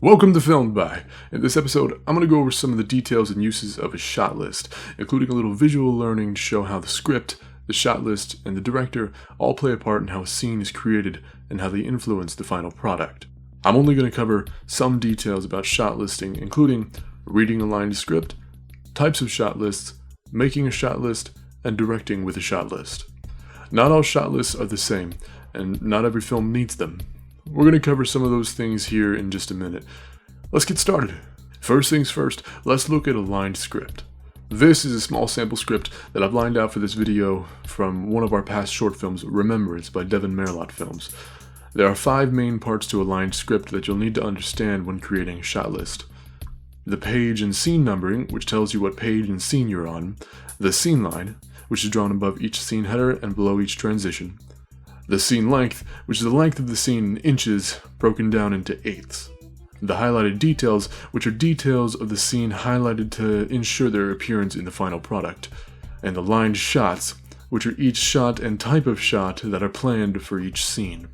Welcome to Filmed By. In this episode, I'm going to go over some of the details and uses of a shot list, including a little visual learning to show how the script, the shot list, and the director all play a part in how a scene is created and how they influence the final product. I'm only going to cover some details about shot listing, including reading a line script, types of shot lists, making a shot list, and directing with a shot list. Not all shot lists are the same, and not every film needs them. We're going to cover some of those things here in just a minute. Let's get started. First things first, let's look at a lined script. This is a small sample script that I've lined out for this video from one of our past short films, Remembrance by Devin Merilatt films. There are 5 main parts to a lined script that you'll need to understand when creating a shot list. The page and scene numbering, which tells you what page and scene you're on. The scene line, which is drawn above each scene header and below each transition. The scene length, which is the length of the scene in inches broken down into eighths. The highlighted details, which are details of the scene highlighted to ensure their appearance in the final product. And the lined shots, which are each shot and type of shot that are planned for each scene.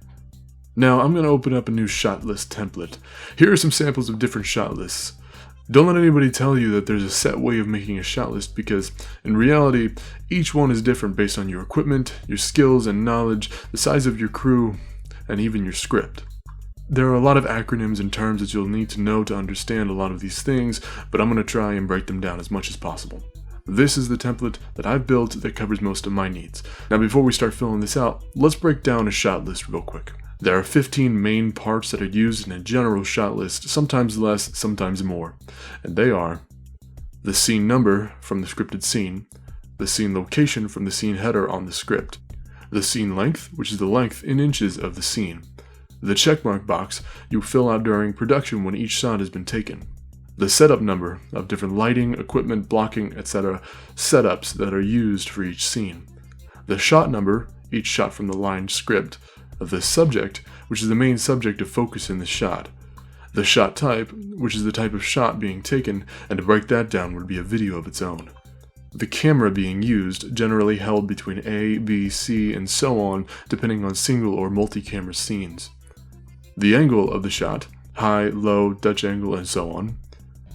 Now I'm going to open up a new Shotlist template. Here are some samples of different shot lists. Don't let anybody tell you that there's a set way of making a shot list, because in reality, each one is different based on your equipment, your skills and knowledge, the size of your crew, and even your script. There are a lot of acronyms and terms that you'll need to know to understand a lot of these things, but I'm going to try and break them down as much as possible. This is the template that I've built that covers most of my needs. Now before we start filling this out, let's break down a shot list real quick. There are 15 main parts that are used in a general shot list, sometimes less, sometimes more. And they are the scene number from the scripted scene, the scene location from the scene header on the script, the scene length, which is the length in inches of the scene, the checkmark box you fill out during production when each shot has been taken, the setup number of different lighting, equipment, blocking, etc. setups that are used for each scene, the shot number, each shot from the lined script, of the subject, which is the main subject of focus in the shot, the shot type, which is the type of shot being taken, and to break that down would be a video of its own, the camera being used, generally held between A, B, C, and so on, depending on single or multi-camera scenes, the angle of the shot, high, low, Dutch angle, and so on,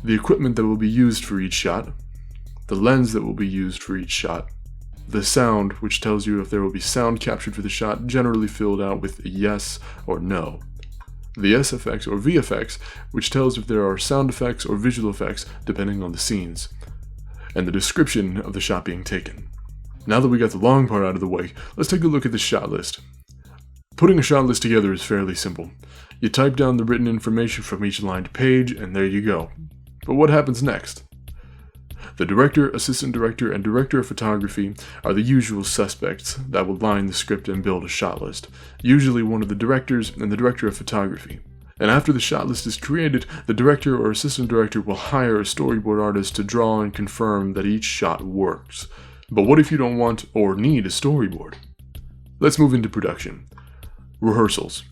the equipment that will be used for each shot, the lens that will be used for each shot, the sound, which tells you if there will be sound captured for the shot, generally filled out with a yes or no. The SFX or VFX, which tells if there are sound effects or visual effects depending on the scenes. And the description of the shot being taken. Now that we got the long part out of the way, let's take a look at the shot list. Putting a shot list together is fairly simple. You type down the written information from each lined page and there you go. But what happens next? The director, assistant director, and director of photography are the usual suspects that will line the script and build a shot list, usually one of the directors and the director of photography. And after the shot list is created, the director or assistant director will hire a storyboard artist to draw and confirm that each shot works. But what if you don't want or need a storyboard? Let's move into production. Rehearsals.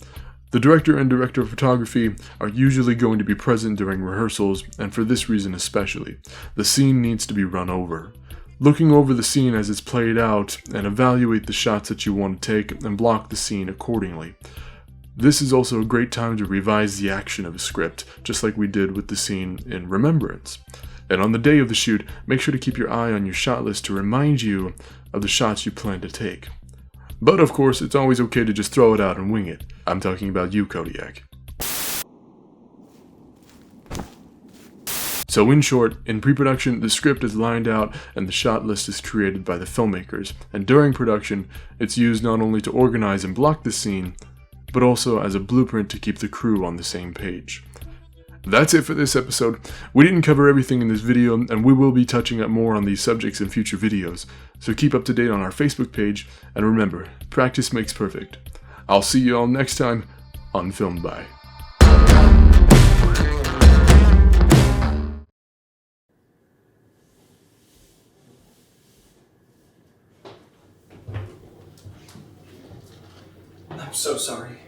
The director and director of photography are usually going to be present during rehearsals, and for this reason especially. The scene needs to be run over. Looking over the scene as it's played out, and evaluate the shots that you want to take, and block the scene accordingly. This is also a great time to revise the action of a script, just like we did with the scene in Remembrance. And on the day of the shoot, make sure to keep your eye on your shot list to remind you of the shots you plan to take. But of course, it's always okay to just throw it out and wing it. I'm talking about you, Kodiak. So in short, in pre-production, the script is lined out and the shot list is created by the filmmakers. And during production, it's used not only to organize and block the scene, but also as a blueprint to keep the crew on the same page. That's it for this episode. We didn't cover everything in this video, and we will be touching up more on these subjects in future videos, so keep up to date on our Facebook page, and remember, practice makes perfect. I'll see you all next time on Filmed By. I'm so sorry.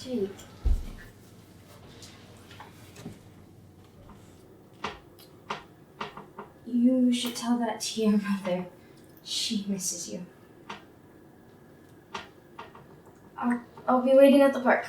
Jake. You should tell that to your mother. She misses you. I'll be waiting at the park.